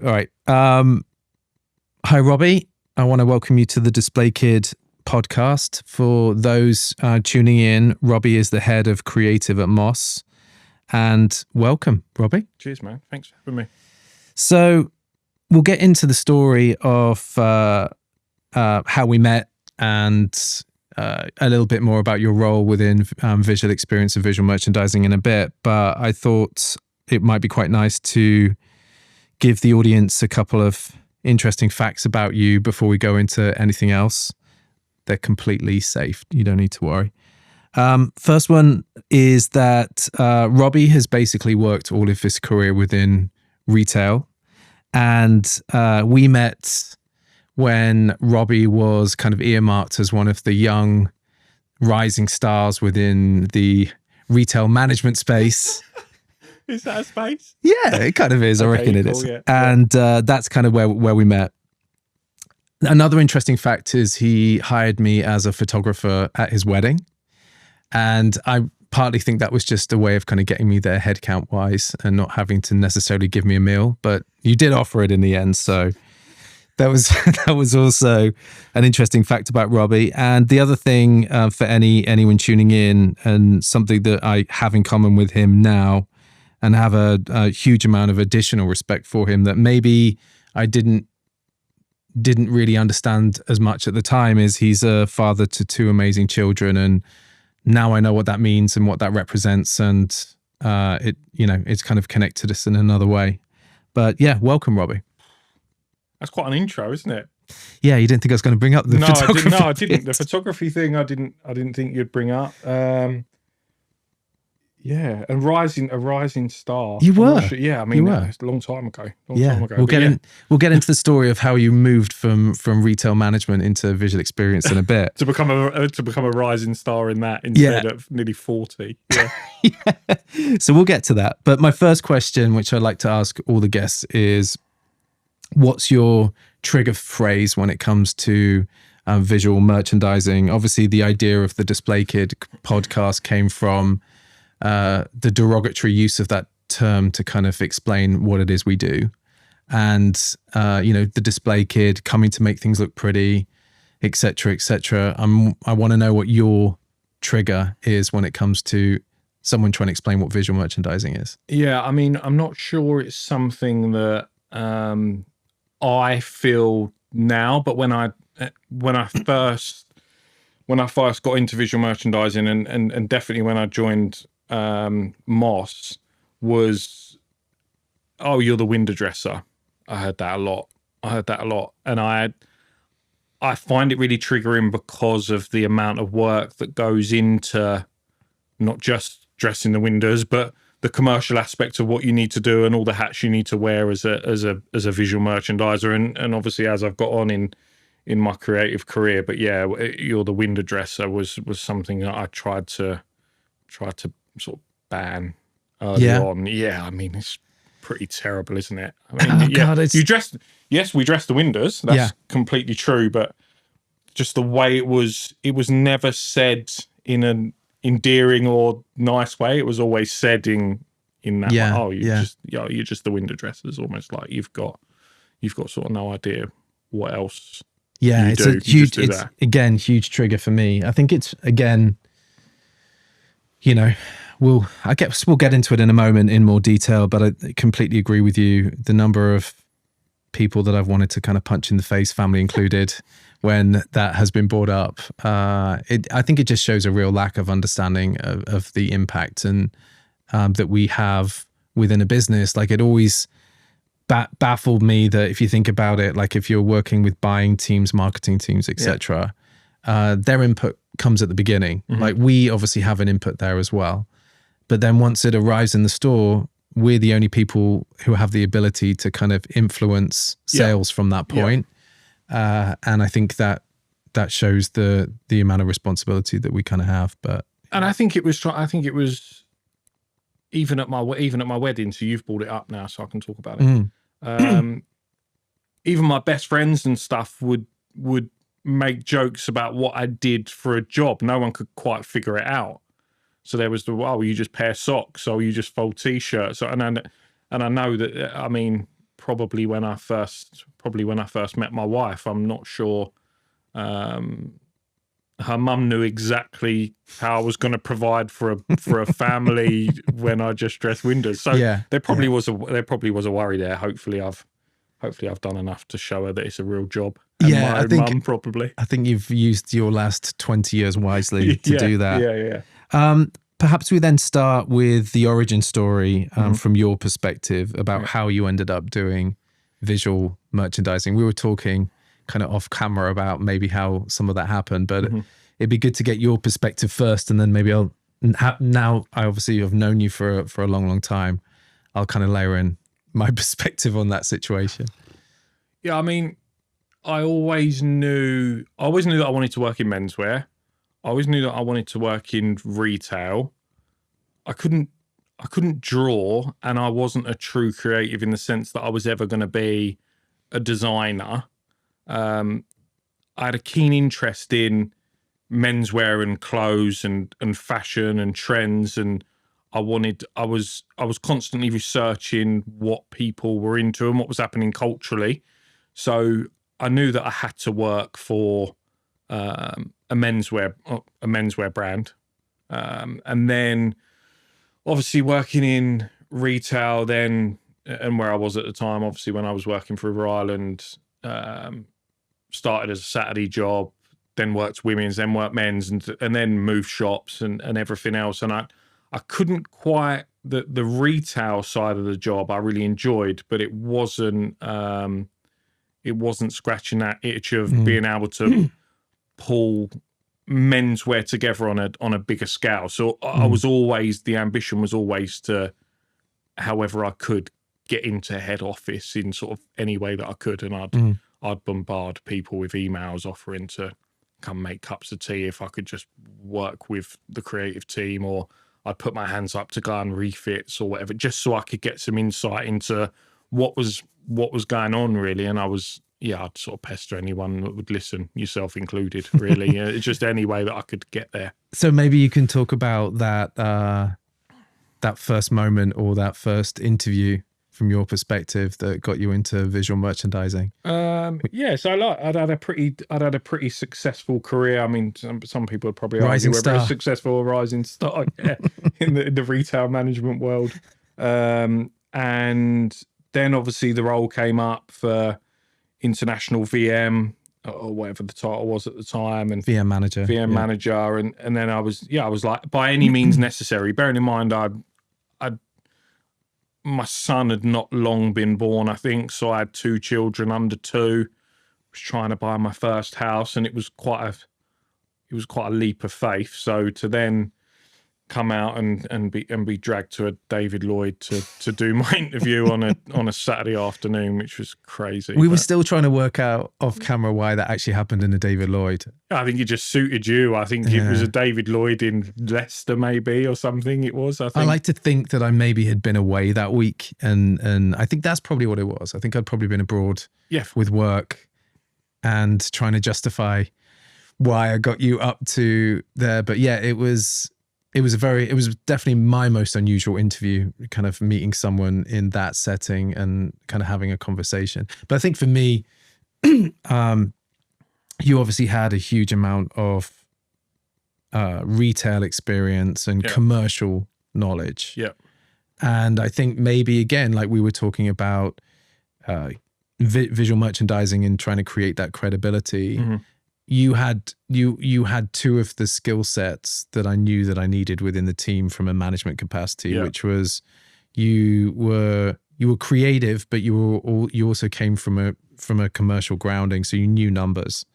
All right. Hi, Robbi. I want to welcome you to the Display Kid podcast. For those tuning in, Robbi is the head of creative at Moss. And welcome, Robbi. Cheers, man. Thanks for having me. So we'll get into the story of how we met and a little bit more about your role within visual experience and visual merchandising in a bit. But I thought it might be quite nice to give the audience a couple of interesting facts about you before we go into anything else. They're completely safe. You don't need to worry. First one is that Robbi has basically worked all of his career within retail. And we met when Robbi was kind of earmarked as one of the young rising stars within the retail management space. Is that a space? Yeah, it kind of is. I reckon it is. Yeah. And that's kind of where we met. Another interesting fact is he hired me as a photographer at his wedding. And I partly think that was just a way of kind of getting me there headcount wise and not having to necessarily give me a meal. But you did offer it in the end. So that was also an interesting fact about Robbi. And the other thing for anyone tuning in, and something that I have in common with him now and have a huge amount of additional respect for him that maybe I didn't really understand as much at the time, is he's a father to two amazing children. And now I know what that means and what that represents. And it's kind of connected us in another way. But yeah, welcome, Robbi. That's quite an intro, isn't it? Yeah, you didn't think I was going to bring up the photography? I didn't. The photography thing, I didn't think you'd bring up. Yeah, and a rising star. You were. Sure. Yeah, I mean, it's a long time ago. We'll get into the story of how you moved from retail management into visual experience in a bit. to become a rising star in that instead of nearly 40. Yeah. Yeah. So we'll get to that. But my first question, which I'd like to ask all the guests, is what's your trigger phrase when it comes to visual merchandising? Obviously, the idea of the Display Kid podcast came from the derogatory use of that term to kind of explain what it is we do. And, the Display Kid coming to make things look pretty, et cetera, et cetera. I want to know what your trigger is when it comes to someone trying to explain what visual merchandising is. Yeah, I mean, I'm not sure it's something that I feel now, but when I first got into visual merchandising and definitely when I joined Moss, was, oh, you're the window dresser. I heard that a lot. And I find it really triggering because of the amount of work that goes into not just dressing the windows, but the commercial aspect of what you need to do and all the hats you need to wear as a visual merchandiser. And obviously as I've got on in my creative career, but yeah, you're the window dresser was something that I tried to sort of ban early on. Yeah, I mean, it's pretty terrible, isn't it? I mean, God, we dressed the windows. That's completely true, but just the way it was never said in an endearing or nice way. It was always said in that way, oh, you're just the window dressers, almost like you've got sort of no idea what else. Yeah, it's a huge, huge trigger for me. I think it's, again, we'll get into it in a moment in more detail, but I completely agree with you. The number of people that I've wanted to kind of punch in the face, family included, when that has been brought up, I think it just shows a real lack of understanding of the impact and that we have within a business. Like, it always baffled me that if you think about it, like if you're working with buying teams, marketing teams, etc., their input comes at the beginning. Mm-hmm. Like, we obviously have an input there as well, but then once it arrives in the store, we're the only people who have the ability to kind of influence sales from that point. And I think that shows the amount of responsibility that we kind of have. And I think it was even at my wedding. So you've brought it up now, so I can talk about it. Even my best friends and stuff would make jokes about what I did for a job. No one could quite figure it out. So there was you just pair socks, or you just fold t-shirts. And I know that, I mean, probably when I first met my wife. I'm not sure. Her mum knew exactly how I was going to provide for a family when I just dressed windows. So there probably was a worry there. Hopefully I've done enough to show her that it's a real job. And my mum probably. I think you've used your last 20 years wisely to do that. Yeah. Perhaps we then start with the origin story from your perspective about how you ended up doing visual merchandising. We were talking kind of off camera about maybe how some of that happened, but it'd be good to get your perspective first, and then maybe now I obviously have known you for a long time. I'll kind of layer in my perspective on that situation. Yeah, I mean, I always knew that I wanted to work in menswear. I always knew that I wanted to work in retail. I couldn't draw, and I wasn't a true creative in the sense that I was ever going to be a designer. I had a keen interest in menswear and clothes and fashion and trends, and I was constantly researching what people were into and what was happening culturally. So I knew that I had to work for a menswear brand, and then obviously working in retail then, and where I was at the time, obviously when I was working for River Island, started as a Saturday job, then worked women's, then worked men's, and then moved shops and everything else. And I couldn't quite, the retail side of the job I really enjoyed, but it wasn't scratching that itch of being able to pull menswear together on a bigger scale. So I was always, the ambition was always to, however I could, get into head office in sort of any way that I could, and I'd bombard people with emails offering to come make cups of tea if I could just work with the creative team, or I'd put my hands up to go on refits or whatever, just so I could get some insight into what was going on really. And I'd sort of pester anyone that would listen, yourself included, really. Just any way that I could get there. So maybe you can talk about that first moment or that first interview from your perspective that got you into visual merchandising. So I'd had a pretty successful career. I mean, some people would probably rising argue star. whether it's successful or rising star in the retail management world. And then obviously the role came up for international VM or whatever the title was at the time, and VM manager, and then I was like, by any means necessary. Bearing in mind, my son had not long been born, I think, so I had 2 children under 2. Was trying to buy my first house, and it was quite a leap of faith. So to then come out and be dragged to a David Lloyd to do my interview on a Saturday afternoon, which was crazy. We were still trying to work out off camera why that actually happened in a David Lloyd. I think it just suited you. I think it was a David Lloyd in Leicester maybe, or something it was. I like to think that I maybe had been away that week, and I think that's probably what it was. I think I'd probably been abroad with work and trying to justify why I got you up to there. But yeah, it was definitely my most unusual interview, kind of meeting someone in that setting and kind of having a conversation. But I think for me, you obviously had a huge amount of retail experience and commercial knowledge. Yeah. And I think maybe, again, like we were talking about visual merchandising and trying to create that credibility, you had 2 of the skill sets that I knew that I needed within the team from a management capacity, which was you were creative, but you also came from a commercial grounding, so you knew numbers,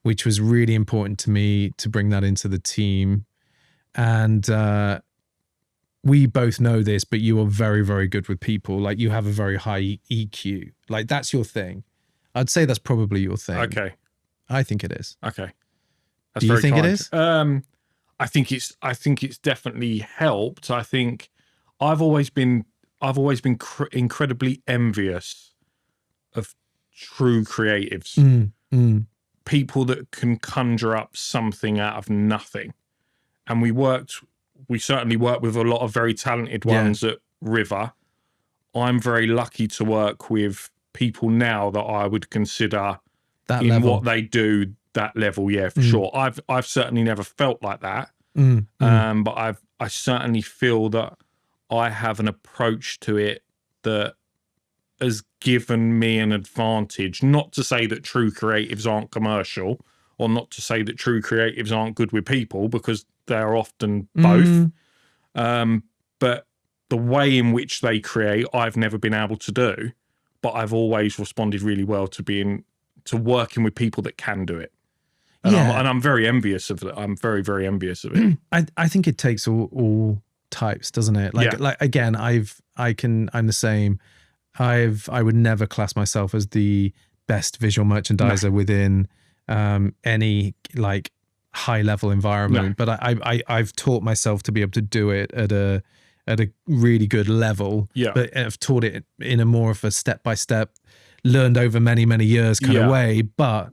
which was really important to me to bring that into the team. And we both know this, but you are very, very good with people. Like, you have a very high EQ. Like, that's your thing. I'd say that's probably your thing. Okay. I think it is. Okay. Do you think it is? I think it's definitely helped. I think I've always been incredibly envious of true creatives, people that can conjure up something out of nothing. And we certainly worked with a lot of very talented ones at River. I'm very lucky to work with people now that I would consider That in level. what they do, that level. Yeah, for sure. I've certainly never felt like that. But I certainly feel that I have an approach to it that has given me an advantage. Not to say that true creatives aren't commercial, or not to say that true creatives aren't good with people, because they're often both. But the way in which they create, I've never been able to do, but I've always responded really well to working with people that can do it. And I'm very envious of it. I'm very, very envious of it. I think it takes all types, doesn't it? Like again, I'm the same. I would never class myself as the best visual merchandiser within any like high level environment, but I've taught myself to be able to do it at a really good level. But I've taught it in a more of a step by step, learned over many years kind of way. But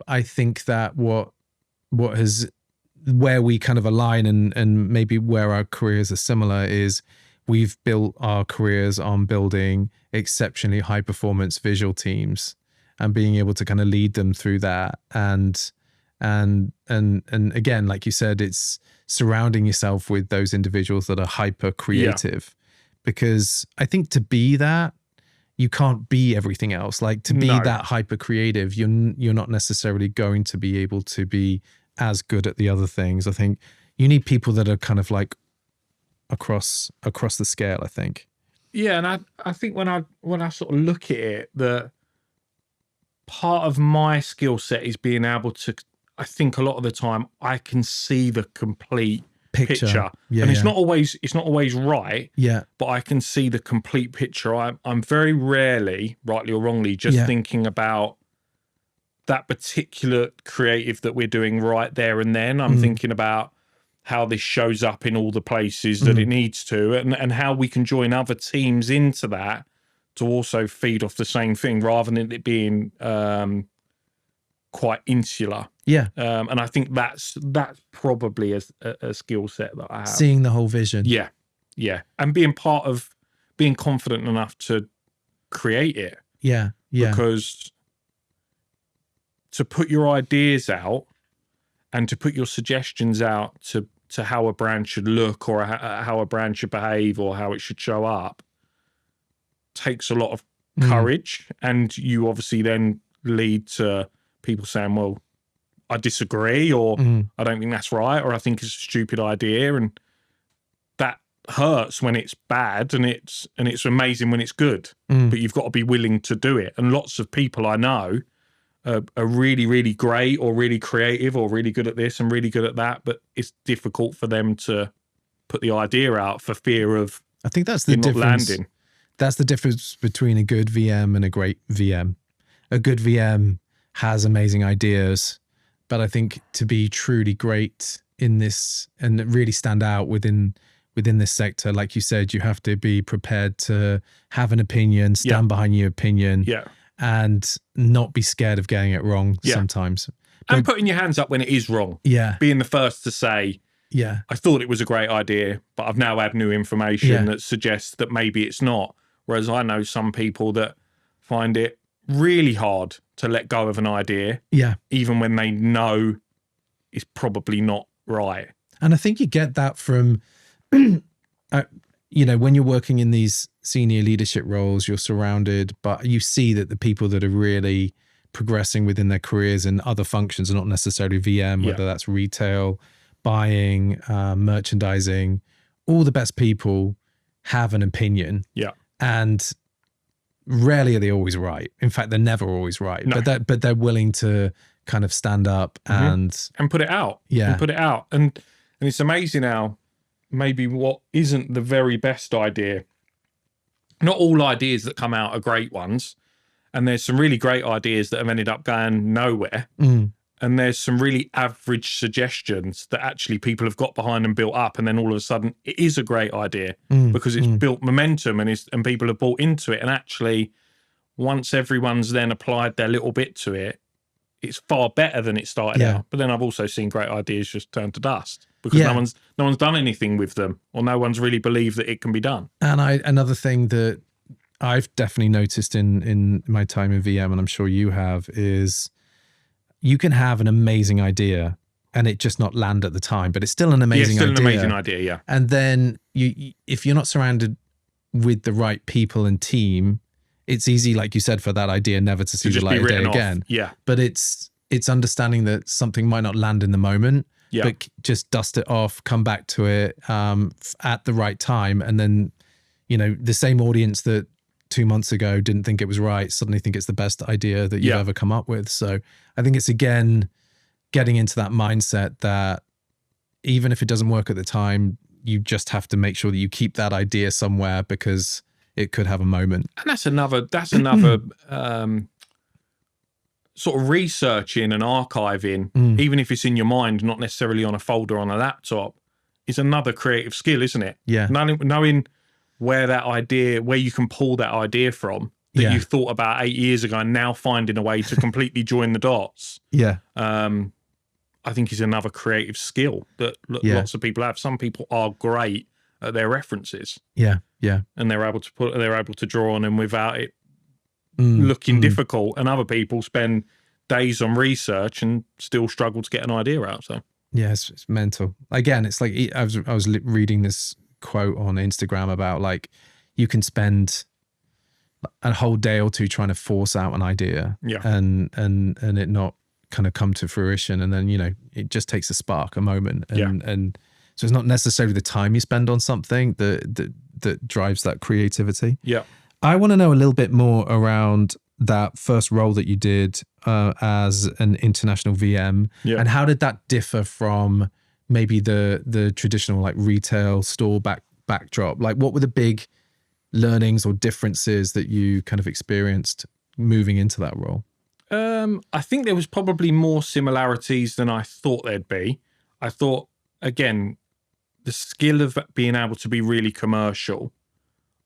I think that where we kind of align and maybe where our careers are similar is we've built our careers on building exceptionally high performance visual teams and being able to kind of lead them through that. And again, like you said, it's surrounding yourself with those individuals that are hyper creative, because I think to be that, you can't be everything else. Like to be that hyper creative, you're not necessarily going to be able to be as good at the other things. I think you need people that are kind of like across the scale, I think. Yeah, and I think when I sort of look at it, that part of my skill set is being able to, I think a lot of the time I can see the complete picture. And it's not always right. Yeah. But I can see the complete picture. I'm very rarely, rightly or wrongly, just thinking about that particular creative that we're doing right there and then. I'm thinking about how this shows up in all the places that it needs to, and how we can join other teams into that to also feed off the same thing, rather than it being quite insular. Yeah. And I think that's probably a skill set that I have. Seeing the whole vision. Yeah. Yeah. And being confident enough to create it. Yeah. Yeah. Because to put your ideas out and to put your suggestions out to how a brand should look, or how a brand should behave, or how it should show up, takes a lot of courage. And you obviously then lead to people saying, well, I disagree, or I don't think that's right, or I think it's a stupid idea. And that hurts when it's bad, and it's amazing when it's good. But you've got to be willing to do it. And lots of people I know are really, really great, or really creative, or really good at this and really good at that, but it's difficult for them to put the idea out for fear of, I think that's the difference. Not landing. That's the difference between a good VM and a great VM. A good VM has amazing ideas, but I think to be truly great in this and really stand out within this sector, like you said, you have to be prepared to have an opinion, stand behind your opinion, and not be scared of getting it wrong sometimes. And putting your hands up when it is wrong. Yeah. Being the first to say, I thought it was a great idea, but I've now had new information that suggests that maybe it's not. Whereas I know some people that find it really hard to let go of an idea, even when they know it's probably not right. And I think you get that from, when you're working in these senior leadership roles, you're surrounded, but you see that the people that are really progressing within their careers in other functions are not necessarily VM, whether that's retail, buying, merchandising. All the best people have an opinion. Yeah. And rarely are they always right. In fact, they're never always right. No. But they're willing to kind of stand up and put it out. Yeah. And put it out. And it's amazing how maybe what isn't the very best idea, not all ideas that come out are great ones. And there's some really great ideas that have ended up going nowhere. And there's some really average suggestions that actually people have got behind and built up. And then all of a sudden it is a great idea because it's built momentum and people have bought into it. And actually, once everyone's then applied their little bit to it, it's far better than it started out. But then I've also seen great ideas just turn to dust because no one's done anything with them, or no one's really believed that it can be done. And another thing that I've definitely noticed in my time in VM, and I'm sure you have, is you can have an amazing idea and it just not land at the time, but it's still an amazing idea. An amazing idea, yeah. And then if you're not surrounded with the right people and team, it's easy, like you said, for that idea never to see the light of day again. Yeah. But it's understanding that something might not land in the moment, but just dust it off, come back to it at the right time. And then, the same audience that 2 months ago didn't think it was right, suddenly think it's the best idea that you've ever come up with. So I think it's, again, getting into that mindset that even if it doesn't work at the time, you just have to make sure that you keep that idea somewhere because it could have a moment. And that's another sort of researching and archiving, even if it's in your mind, not necessarily on a folder on a laptop, is another creative skill, isn't it? Yeah. Knowing where you can pull that idea from that you thought about 8 years ago and now finding a way to completely join the dots. Yeah. I think is another creative skill that lots of people have. Some people are great at their references. Yeah. Yeah. And they're able to draw on them without it looking difficult. And other people spend days on research and still struggle to get an idea out. So yeah, it's mental. Again, it's like I was reading this quote on Instagram about like you can spend a whole day or two trying to force out an idea, and it not kind of come to fruition, and then it just takes a spark, a moment, and so it's not necessarily the time you spend on something that drives that creativity. Yeah, I want to know a little bit more around that first role that you did as an international VM, and how did that differ from maybe the traditional like retail store backdrop? Like, what were the big learnings or differences that you kind of experienced moving into that role? I think there was probably more similarities than I thought there'd be. I thought, again, the skill of being able to be really commercial,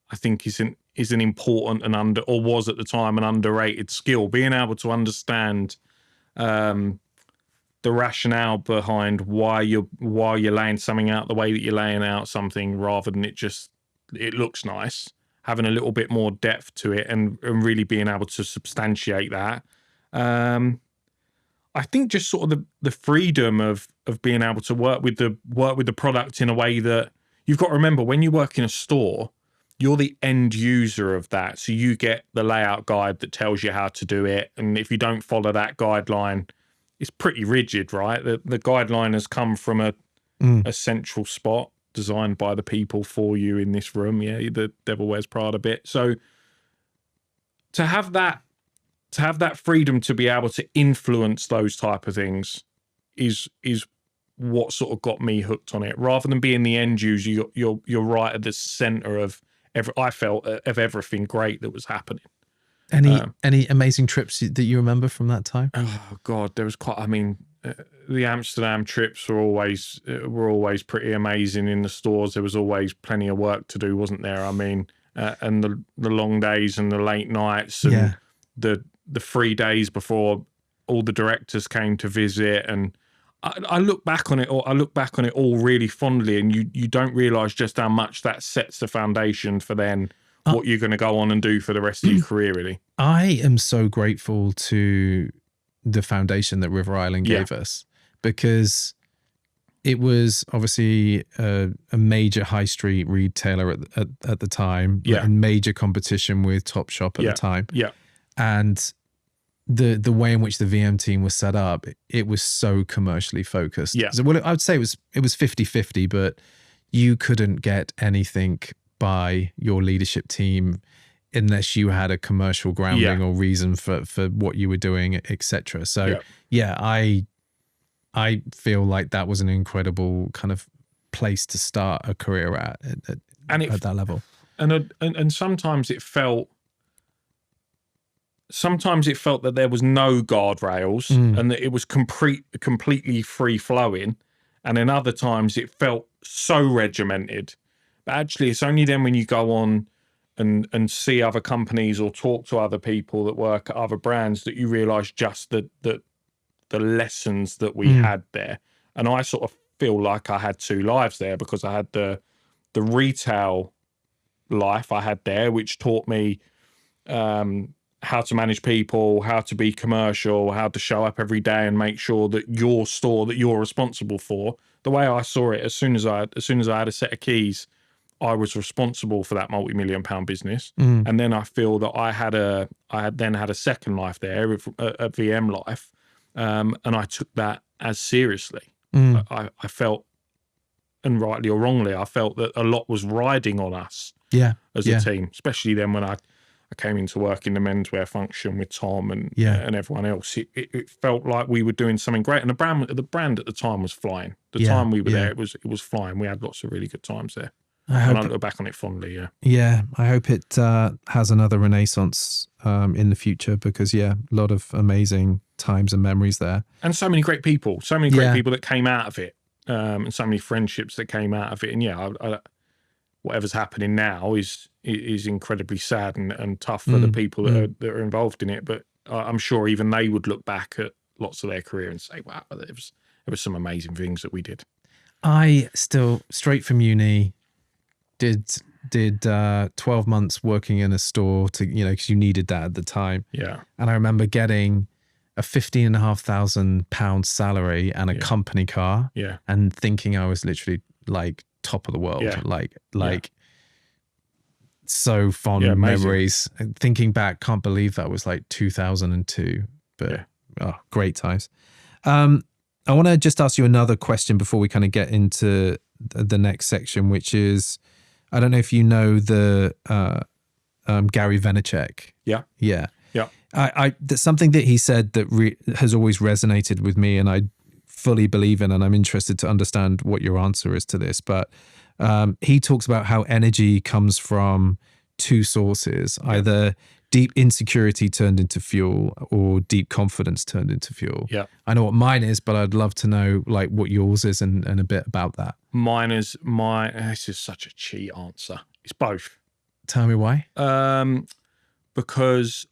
I think is an important and was at the time an underrated skill. Being able to understand the rationale behind why you're laying something out the way that you're laying out something, rather than it looks nice, having a little bit more depth to it and really being able to substantiate that. I think just sort of the freedom of being able to work with the product in a way that you've got to remember, when you work in a store, you're the end user of that. So you get the layout guide that tells you how to do it. And if you don't follow that guideline, it's pretty rigid, right? The guideline has come from a central spot designed by the people for you in this room. Yeah, the Devil Wears Prada bit. So to have that freedom to be able to influence those type of things is what sort of got me hooked on it. Rather than being the end user, you're right at the center of everything great that was happening. Any amazing trips that you remember from that time? Oh God, there was quite. I mean, the Amsterdam trips were always pretty amazing. In the stores, there was always plenty of work to do, wasn't there? I mean, and the long days and the late nights and the 3 days before all the directors came to visit. And I look back on it all really fondly, and you don't realize just how much that sets the foundation for then what you're going to go on and do for the rest of your career, really. I am so grateful to the foundation that River Island gave us, because it was obviously a major high street retailer at the time, and major competition with Topshop at the time. Yeah. And the way in which the VM team was set up, it was so commercially focused. Yeah. So, well, I would say it was 50-50, but you couldn't get anything by your leadership team unless you had a commercial grounding or reason for what you were doing, etc. So I feel like that was an incredible kind of place to start a career at that level. And sometimes it felt that there was no guardrails and that it was completely free flowing, and then other times it felt so regimented. But actually, it's only then when you go on and see other companies or talk to other people that work at other brands that you realise just the lessons that we had there. And I sort of feel like I had two lives there, because I had the retail life I had there, which taught me how to manage people, how to be commercial, how to show up every day and make sure that your store that you're responsible for. The way I saw it, as soon as I had a set of keys, I was responsible for that multi-million-pound business. And then I feel that I had then had a second life there, a VM life, and I took that as seriously. I felt, and rightly or wrongly, I felt that a lot was riding on us as a team, especially then when I came into work in the menswear function with Tom and everyone else. It felt like we were doing something great, and the brand at the time was flying. The time we were there, it was flying. We had lots of really good times there. I look back on it fondly. Yeah, I hope it has another renaissance in the future, because a lot of amazing times and memories there, and so many great people, that came out of it, and so many friendships that came out of it. And whatever's happening now is incredibly sad and tough for the people that are involved in it. But I'm sure even they would look back at lots of their career and say, "Wow, there was some amazing things that we did." I still, straight from uni, did 12 months working in a store to, because you needed that at the time. Yeah. And I remember getting a £15,500 salary and a company car. Yeah. And thinking I was literally like top of the world. Yeah. Like so fond memories. Thinking back, can't believe that was like 2002. But great times. I want to just ask you another question before we kind of get into the next section, which is, I don't know if you know the Gary Vaynerchuk. Yeah. That's something that he said that has always resonated with me, and I fully believe in, and I'm interested to understand what your answer is to this. But he talks about how energy comes from two sources, either deep insecurity turned into fuel or deep confidence turned into fuel. Yeah. I know what mine is, but I'd love to know like what yours is and a bit about that. This is such a cheat answer. It's both. Tell me why. Because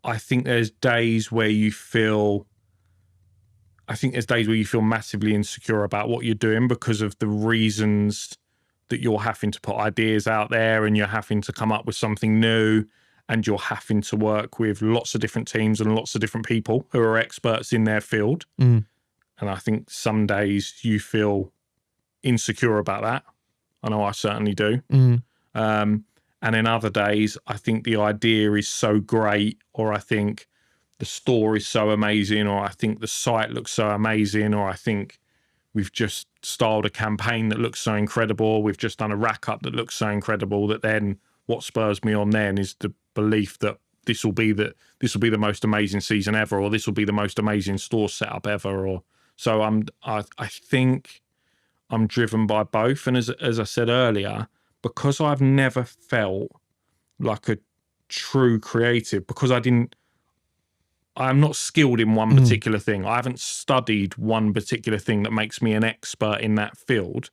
I think there's days where you feel massively insecure about what you're doing because of the reasons that you're having to put ideas out there, and you're having to come up with something new, and you're having to work with lots of different teams and lots of different people who are experts in their field. And I think some days you feel insecure about that. I know I certainly do. And then other days, I think the idea is so great, or I think the store is so amazing, or I think the site looks so amazing, or I think we've just styled a campaign that looks so incredible, we've just done a rack up that looks so incredible, that then what spurs me on then is the belief that this will be the most amazing season ever, or this will be the most amazing store setup ever. Or so I think I'm driven by both. And as I said earlier, because I've never felt like a true creative, because I'm not skilled in one particular thing. I haven't studied one particular thing that makes me an expert in that field.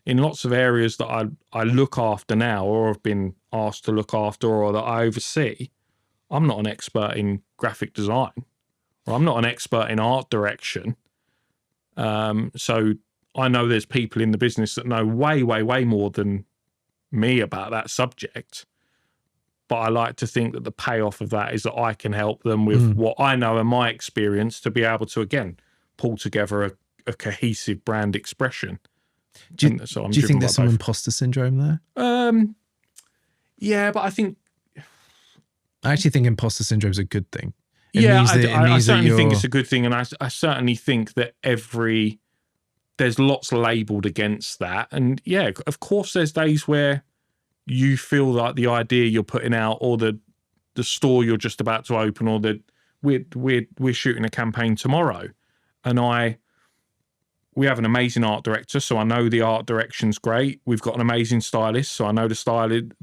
In lots of areas that I look after now, or have been asked to look after, or that I oversee, I'm not an expert in graphic design, or I'm not an expert in art direction. So I know there's people in the business that know way, way, way more than me about that subject. But I like to think that the payoff of that is that I can help them with what I know and my experience to be able to, again, pull together a cohesive brand expression. Do you think there's some imposter syndrome there? Yeah, but I actually think imposter syndrome is a good thing. I certainly think it's a good thing, and I certainly think that there's lots labelled against that. And yeah, of course, there's days where you feel like the idea you're putting out, or the store you're just about to open, or that we're shooting a campaign tomorrow, and we have an amazing art director, so I know the art direction's great. We've got an amazing stylist, so I know the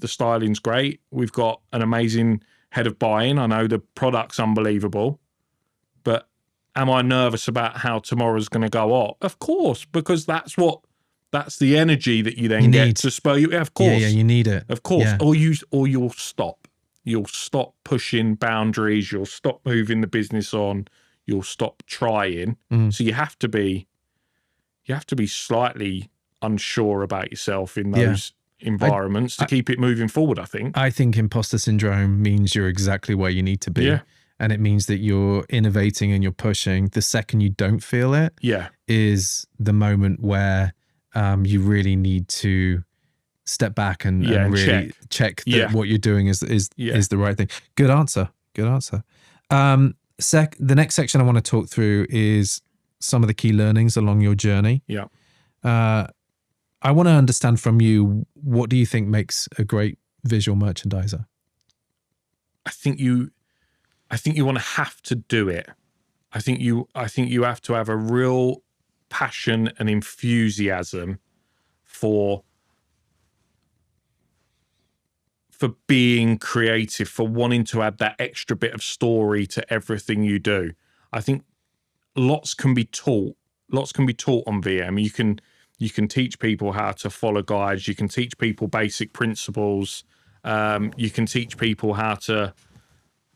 styling's great. We've got an amazing head of buying. I know the product's unbelievable. But am I nervous about how tomorrow's going to go off? Of course, because that's the energy that you then get to spur you. Yeah, of course. Yeah, you need it. Of course. Yeah. Or you'll stop. You'll stop pushing boundaries. You'll stop moving the business on. You'll stop trying. So you have to be slightly unsure about yourself in environments to keep it moving forward, I think. I think imposter syndrome means you're exactly where you need to be. Yeah. And it means that you're innovating and you're pushing. The second you don't feel it is the moment where you really need to step back and really check that what you're doing is the right thing. Good answer. The next section I want to talk through is some of the key learnings along your journey. Yeah. I want to understand from you, what do you think makes a great visual merchandiser? I think you want to have to do it. I think you have to have a real passion and enthusiasm for being creative, for wanting to add that extra bit of story to everything you do. I think lots can be taught on VM. You can teach people how to follow guides. You can teach people basic principles. You can teach people how to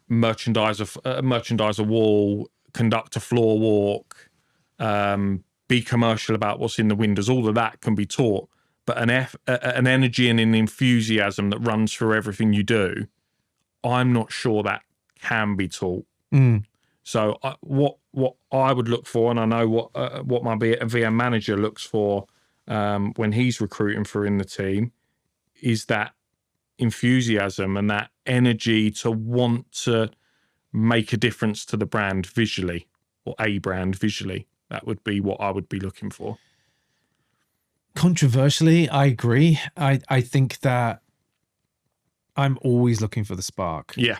merchandise a wall, conduct a floor walk, be commercial about what's in the windows. All of that can be taught, but an energy and an enthusiasm that runs through everything you do, I'm not sure that can be taught. So what I would look for, and I know what my VM manager looks for when he's recruiting for in the team, is that enthusiasm and that energy to want to make a difference to the brand visually, or a brand visually. That would be what I would be looking for. Controversially, I agree. I think that I'm always looking for the spark. Yeah.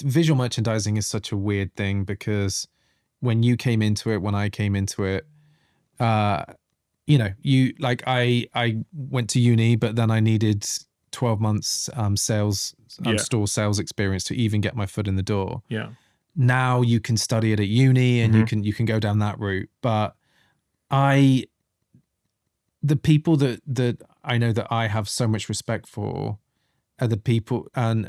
Visual merchandising is such a weird thing, because when you came into it, when I came into it, I went to uni, but then I needed 12 months store sales experience to even get my foot in the door. Yeah. Now you can study it at uni and you can go down that route. But the people that I know that I have so much respect for are the people that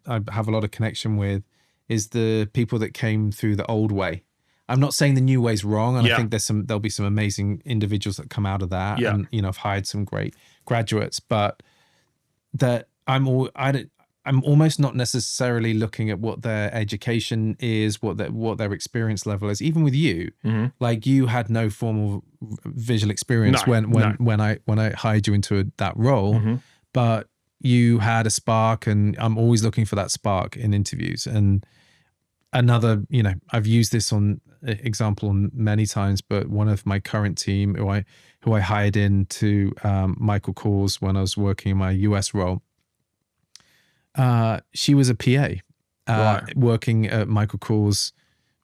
I have a lot of connection with, is the people that came through the old way. I'm not saying the new way's wrong, and I think there'll be some amazing individuals that come out of that, and I've hired some great graduates, but that I'm almost not necessarily looking at what their education is, what their experience level is. Even with you, like, you had no formal visual experience when I hired you into that role, but you had a spark, and I'm always looking for that spark in interviews. And another, I've used this example many times, but one of my current team who I hired into Michael Kors when I was working in my US role, she was a PA working at Michael Kors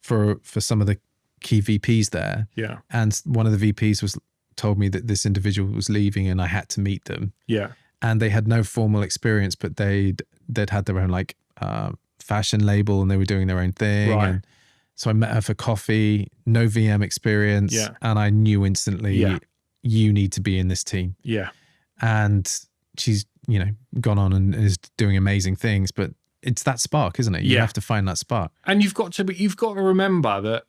for some of the key VPs there. Yeah. And one of the VPs told me that this individual was leaving and I had to meet them. Yeah. And they had no formal experience, but they'd had their own fashion label, and they were doing their own thing. Right. And so I met her for coffee, no VM experience. Yeah. And I knew instantly, you need to be in this team. Yeah. And she's, gone on and is doing amazing things, but it's that spark, isn't it? You have to find that spark. And you've got to remember that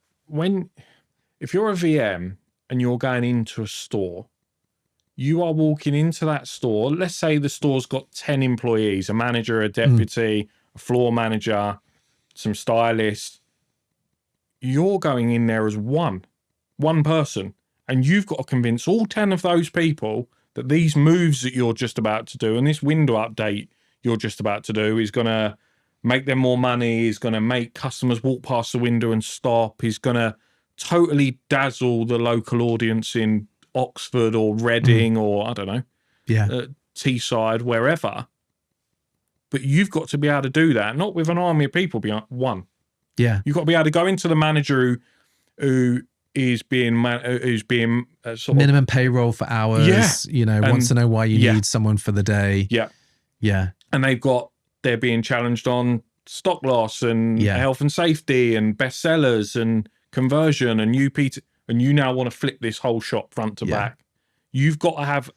if you're a VM and you're going into a store, you are walking into that store. Let's say the store's got 10 employees, a manager, a deputy, a floor manager, some stylists. You're going in there as one person, and you've got to convince all 10 of those people that these moves that you're just about to do and this window update you're just about to do is going to make them more money, is going to make customers walk past the window and stop, is going to totally dazzle the local audience in Oxford or Reading or, I don't know, Teesside, wherever. But you've got to be able to do that, not with an army of people behind one. Yeah. You've got to be able to go into the manager who is being sort of minimum payroll for hours, wants to know why you need someone for the day. Yeah. Yeah. And they're being challenged on stock loss and health and safety and bestsellers and conversion and UPT, and you now want to flip this whole shop front to back. You've got to have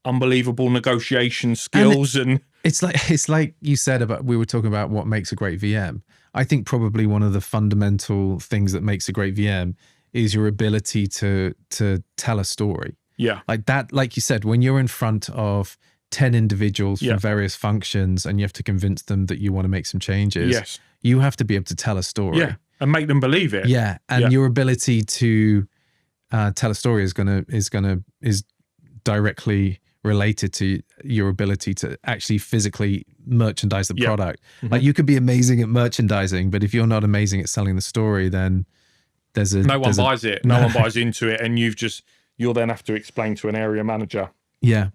unbelievable negotiation skills, and it's like you said we were talking about what makes a great VM. I think probably one of the fundamental things that makes a great VM is your ability to tell a story. Yeah. Like that, like you said, when you're in front of 10 individuals Yeah. from various functions and you have to convince them that you want to make some changes, Yes. you have to be able to tell a story. Yeah. And make them believe it. Yeah. And your ability to tell a story is directly related to your ability to actually physically merchandise the product. Mm-hmm. Like you could be amazing at merchandising, but if you're not amazing at selling the story, then no one buys it. No one buys into it. And you'll then have to explain to an area manager. Yeah.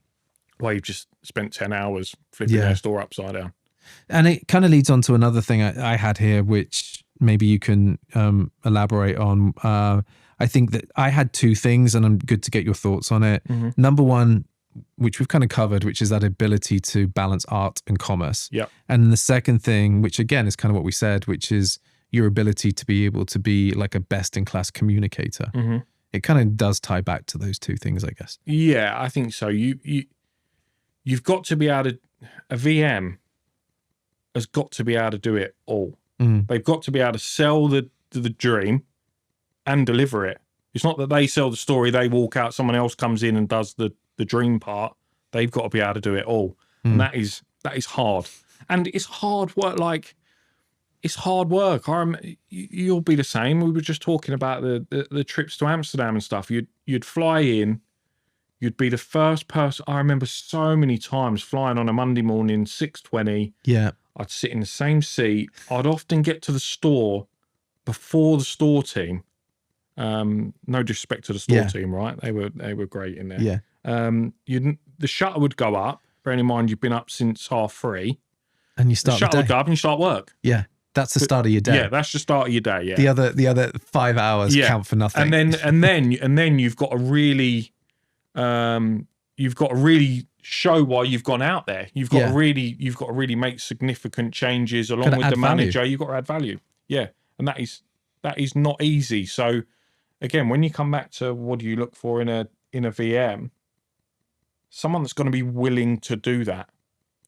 Why you've just spent 10 hours flipping their store upside down. And it kind of leads on to another thing I had here, which maybe you can elaborate on. I think that I had two things, and I'm good to get your thoughts on it. Mm-hmm. Number one, which we've kind of covered, which is that ability to balance art and commerce. Yeah. And the second thing, which again is kind of what we said, which is your ability to be able to be like a best-in-class communicator. Mm-hmm. It kind of does tie back to those two things, I guess. Yeah, I think so. You've got to be able to, a VM has got to be able to do it all. They've got to be able to sell the dream and deliver it. It's not that they sell the story, they walk out, someone else comes in and does the dream part. They've got to be able to do it all. And that is hard. And it's hard work. Like, it's hard work. You'll be the same. We were just talking about the trips to Amsterdam and stuff. You'd fly in. You'd be the first person. I remember so many times flying on a Monday morning, 6:20. Yeah. I'd sit in the same seat. I'd often get to the store before the store team. No disrespect to the store team, right? They were great in there. Yeah. The shutter would go up. Bearing in mind you've been up since 3:30. And you start the shutter would go up and you start work. Yeah. That's the start of your day. Yeah, that's the start of your day. Yeah. The other 5 hours count for nothing. And then you've got to really show why you've gone out there. You've got to really make significant changes along with the manager. You've got to add value. Yeah. And that is not easy. So again, when you come back to what do you look for in a VM, someone that's going to be willing to do that.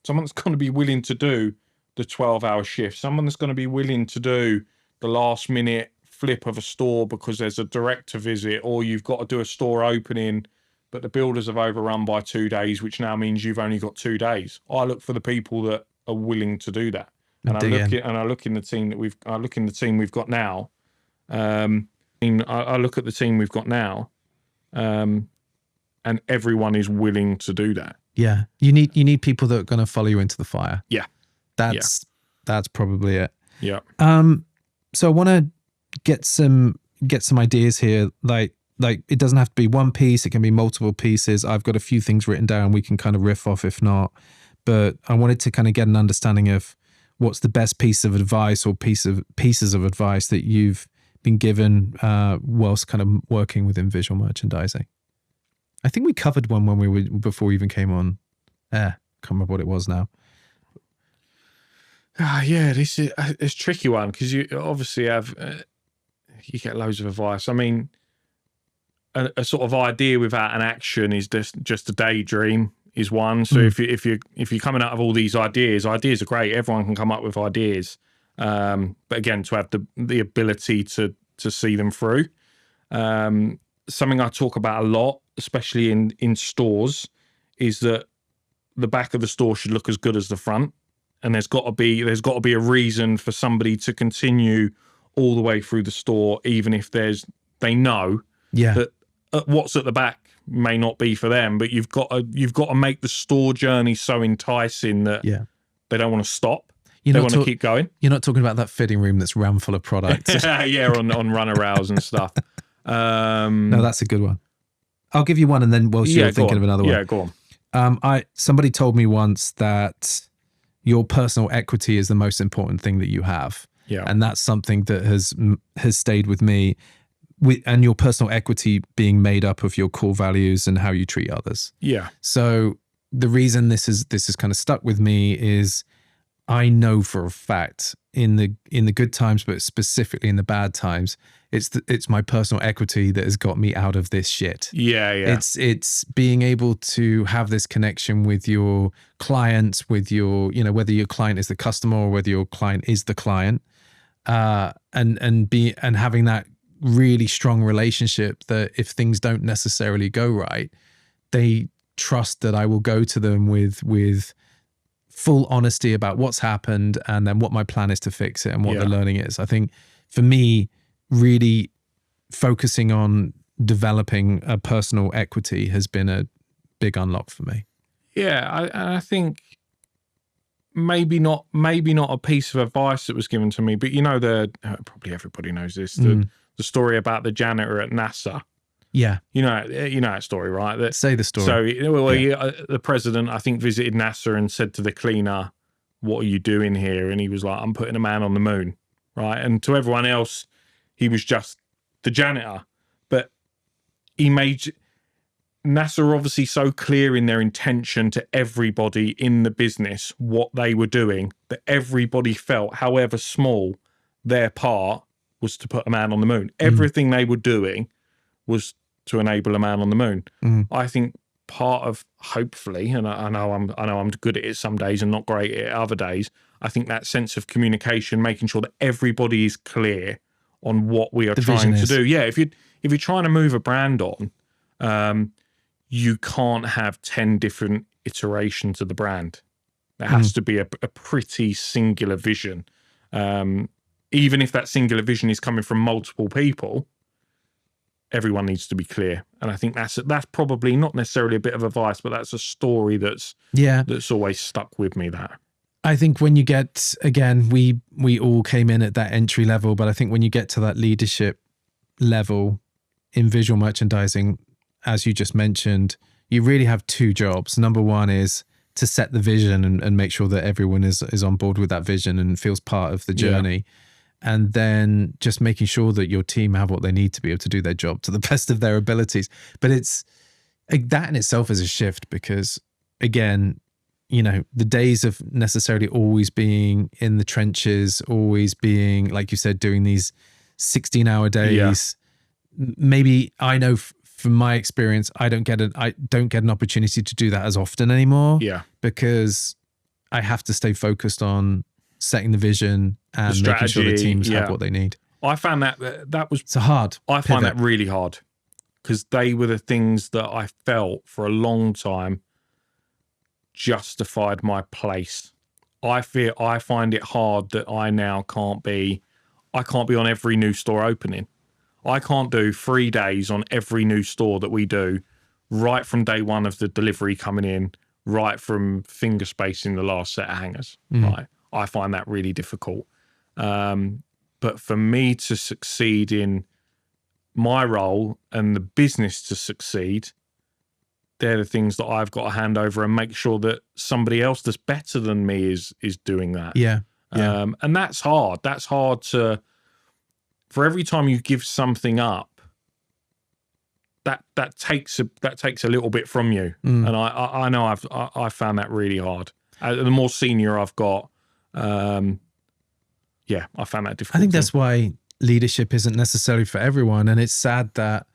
Someone that's going to be willing to do the 12-hour shift. Someone that's going to be willing to do the last minute flip of a store because there's a director visit, or you've got to do a store opening, but the builders have overrun by 2 days, which now means you've only got 2 days. I look for the people that are willing to do that. And I look in the team we've got now. I look at the team we've got now, and everyone is willing to do that. Yeah, you need people that are going to follow you into the fire. Yeah, that's probably it. Yeah. So I want to get some ideas here. Like it doesn't have to be one piece; it can be multiple pieces. I've got a few things written down. We can kind of riff off if not. But I wanted to kind of get an understanding of what's the best piece of advice or pieces of advice that you've been given whilst kind of working within visual merchandising. I think we covered one before we even came on air. Can't remember what it was now. Yeah, this is a tricky one because you obviously have you get loads of advice. I mean, a sort of idea without an action is just a daydream is one. So if you're coming out of all these ideas are great. Everyone can come up with ideas, but again, to have the ability to see them through. Something I talk about a lot, especially in stores, is that the back of the store should look as good as the front, and there's got to be a reason for somebody to continue all the way through the store, even if they know that what's at the back may not be for them, but you've got to make the store journey so enticing that they don't want to stop. They want to keep going. You're not talking about that fitting room that's rammed full of products. Yeah, on runner rails and stuff. No, that's a good one. I'll give you one, and then you're thinking of another one. Yeah, go on. Somebody told me once that your personal equity is the most important thing that you have. Yeah, and that's something that has stayed with me. And your personal equity being made up of your core values and how you treat others. Yeah. So the reason this is kind of stuck with me is I know for a fact in the good times, but specifically in the bad times, it's my personal equity that has got me out of this shit. Yeah. It's being able to have this connection with your clients, with your, whether your client is the customer or whether your client is the client, and having that really strong relationship that if things don't necessarily go right, they trust that I will go to them with full honesty about what's happened and then what my plan is to fix it and what the learning is. I think for me, really focusing on developing a personal equity has been a big unlock for me. Yeah, I think maybe not a piece of advice that was given to me, but probably everybody knows this, the story about the janitor at NASA. Yeah. You know that story, right? Say the story. So, the president, I think, visited NASA and said to the cleaner, "What are you doing here?" And he was like, "I'm putting a man on the moon," right? And to everyone else, he was just the janitor. But he made NASA are obviously so clear in their intention to everybody in the business what they were doing that everybody felt, however small, their part was to put a man on the moon. Everything they were doing was to enable a man on the moon. I think part of, hopefully, and I know I'm good at it some days and not great at it other days, I think that sense of communication, making sure that everybody is clear on what we are trying to do. Yeah, if you're trying to move a brand on, you can't have 10 different iterations of the brand. There has to be a pretty singular vision. Even if that singular vision is coming from multiple people, everyone needs to be clear. And I think that's probably not necessarily a bit of advice, but that's a story that's always stuck with me. That I think when you get, again, we all came in at that entry level, but I think when you get to that leadership level in visual merchandising, as you just mentioned, you really have two jobs. Number one is to set the vision and make sure that everyone is on board with that vision and feels part of the journey. Yeah. And then just making sure that your team have what they need to be able to do their job to the best of their abilities. But it's that in itself is a shift because, again, the days of necessarily always being in the trenches, always being, like you said, doing these 16-hour days. Yeah. Maybe I know from my experience, I don't get an opportunity to do that as often anymore. Yeah, because I have to stay focused on setting the vision and making sure the teams have what they need. I found that was hard. I find that really hard because they were the things that I felt for a long time justified my place. I find it hard that I now can't be on every new store opening. I can't do 3 days on every new store that we do, right from day one of the delivery coming in, right from finger spacing the last set of hangers. Right, I find that really difficult. But for me to succeed in my role and the business to succeed, they're the things that I've got to hand over and make sure that somebody else that's better than me is doing that. Yeah. And that's hard. That's hard to. For every time you give something up, that takes a little bit from you, and I know I've found that really hard. The more senior I've got, I found that difficult. I think that's why leadership isn't necessarily for everyone, and it's sad that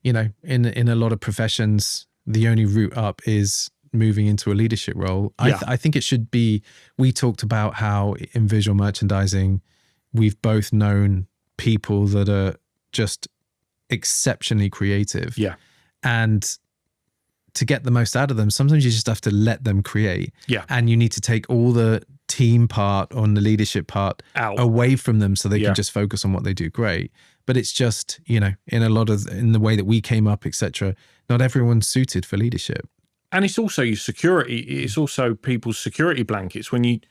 in a lot of professions the only route up is moving into a leadership role. I think it should be. We talked about how in visual merchandising, we've both known people that are just exceptionally creative. Yeah. And to get the most out of them, sometimes you just have to let them create. Yeah. And you need to take all the team part on the leadership part away from them so they can just focus on what they do great. But it's just, in the way that we came up, etc., not everyone's suited for leadership. And it's also your security. It's also people's security blankets. When you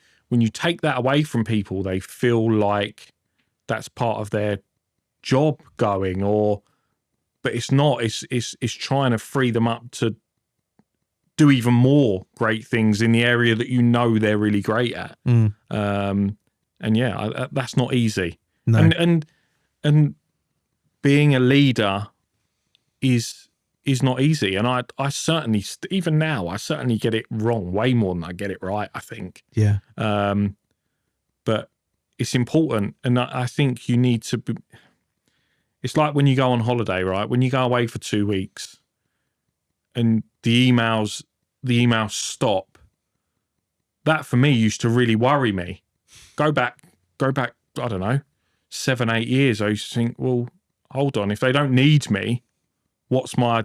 take that away from people, they feel like that's part of their job going, but it's not. It's trying to free them up to do even more great things in the area that they're really great at. That's not easy. No. And being a leader is not easy. And I certainly, even now, I certainly get it wrong way more than I get it right, I think. Yeah. But it's important, and I think you need to be. It's like when you go on holiday, right? When you go away for 2 weeks, and the emails stop. That for me used to really worry me. Go back. I don't know, 7-8 years. I used to think, well, hold on, if they don't need me, what's my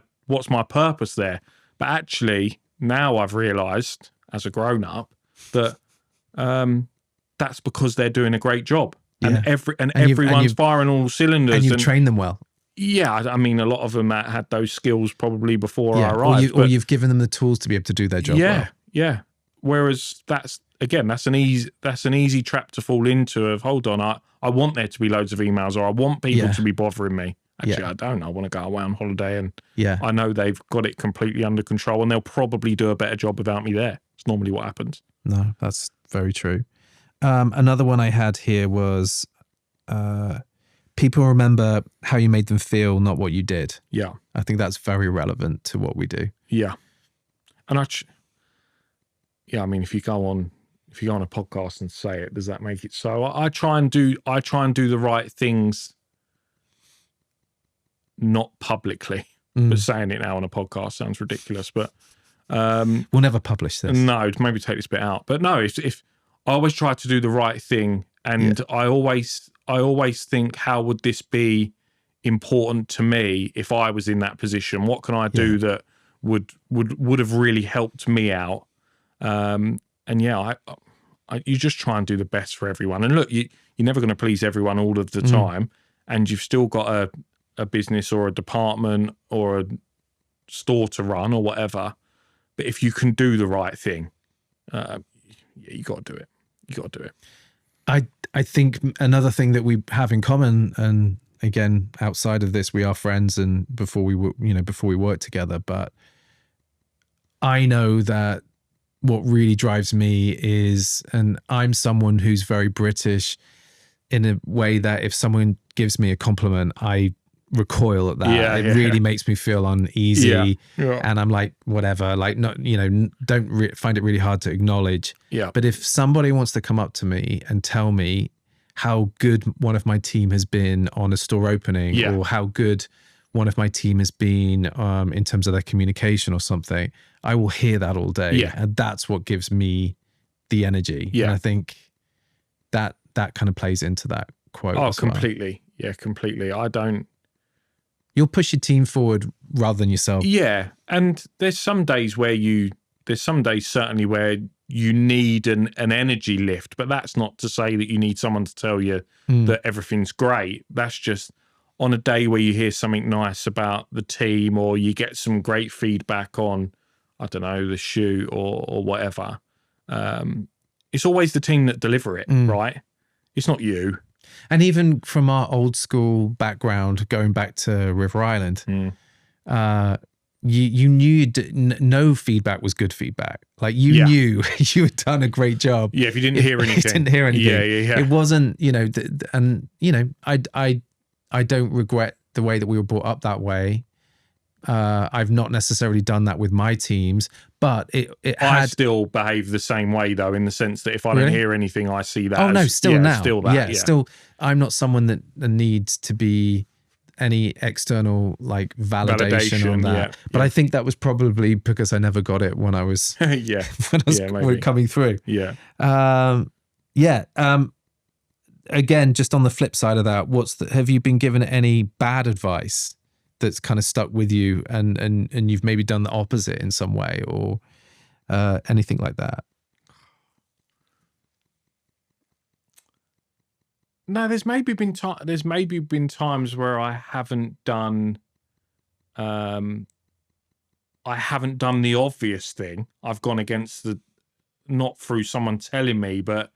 purpose there? But actually, now I've realised as a grown up that that's because they're doing a great job, and everyone's firing all cylinders, and you've trained them well. Yeah, I mean, a lot of them had those skills probably before I arrived, or you've given them the tools to be able to do their job well. Yeah. Whereas that's an easy trap to fall into. Of hold on, I want there to be loads of emails, or I want people to be bothering me. Actually, I don't. I want to go away on holiday, and I know they've got it completely under control, and they'll probably do a better job without me there. It's normally what happens. No, that's very true. Another one I had here was people remember how you made them feel, not what you did. Yeah. I think that's very relevant to what we do. Yeah. And I mean, if you go on a podcast and say it, does that make it so? I try and do the right things, not publicly, but saying it now on a podcast sounds ridiculous, but we'll never publish this. No, maybe take this bit out. But no, if I always try to do the right thing, and I always think, how would this be important to me if I was in that position? What can I do that would have really helped me out? You just try and do the best for everyone. And look, you're never going to please everyone all of the time, and you've still got a business or a department or a store to run or whatever. But if you can do the right thing, you got to do it. You got to do it. I think another thing that we have in common, and again, outside of this, we are friends, and before we worked together, but I know that what really drives me is, and I'm someone who's very British in a way that if someone gives me a compliment, I recoil at that. It really makes me feel uneasy, and I'm like, whatever, like, not, don't find it really hard to acknowledge. But if somebody wants to come up to me and tell me how good one of my team has been on a store opening, or how good one of my team has been in terms of their communication or something, I will hear that all day, and that's what gives me the energy. And I think that kind of plays into that quote. Oh, completely. Yeah, completely. You'll push your team forward rather than yourself. Yeah. And there's some days certainly where you need an energy lift, but that's not to say that you need someone to tell you that everything's great. That's just on a day where you hear something nice about the team, or you get some great feedback on, I don't know, the shoot or whatever. It's always the team that deliver it, right? It's not you. And even from our old school background, going back to River Island, you knew no feedback was good feedback. Like, you knew you had done a great job. Yeah, if you didn't hear anything. Yeah. It wasn't, I don't regret the way that we were brought up that way. I've not necessarily done that with my teams, but I still behave the same way, though, in the sense that if I don't hear anything, I see that. Oh, no, still now. Still that. Still, I'm not someone that needs to be any external like validation on that. But I think that was probably because I never got it when I was coming through. Again, just on the flip side of that, have you been given any bad advice that's kind of stuck with you, and you've maybe done the opposite in some way, or anything like that? No, there's maybe been times where I haven't done the obvious thing. I've gone against not through someone telling me, but